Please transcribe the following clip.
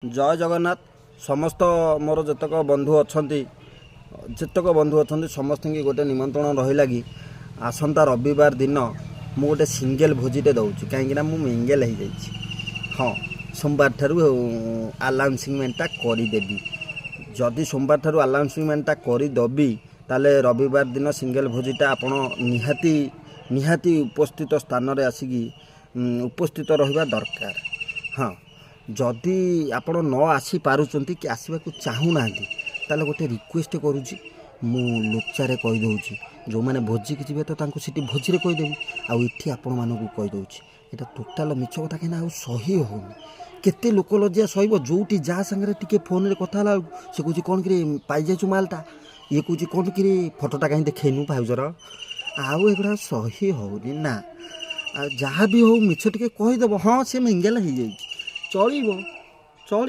जय जगन्नाथ। समस्त मोर जतक बंधु अच्छा समस्त की गोटे निमंत्रण रहा कि आसंता रविवार दिन मु गोटे सिंगल भोजीटे दौर कहीं मिंगेल हो जाइए। हाँ, सोमवार ठारू आनाउंसमेंटा करदेवी। जदि सोमवार ठारू आनाउंसमेंटा करदेवी ताले रविवार दिन सिंगल भोजीटा आपण निहाती निहाती उपस्थित स्थान रे आसिकी उपस्थित रहिबा दरकार। हाँ, जदि आपण न आसी पारुचंती कि आसवा को चाहूना ताले गोटे रिक्वेस्ट करुच्ची मु लोचारे कहीदे जो मैंने भोजी की जी तो सीटी भोजी रे कहीदेवी आठी आपण मानक कहीदे ये टोटाल मिछ कथा कहीं सही होनी। केते लोक लज्जा सहब जोटी जा सागर टे फोन रे कथा से कौन कौन कि पाई जाइछु मालटा ये कौन कौन कि फटोटा कहीं देखनु भाउजर आउ एगुड़ा सही होनी ना। जहाँ भी हो मिछ टे कहीदेव हाँ से मेंगेला हो चलो चली।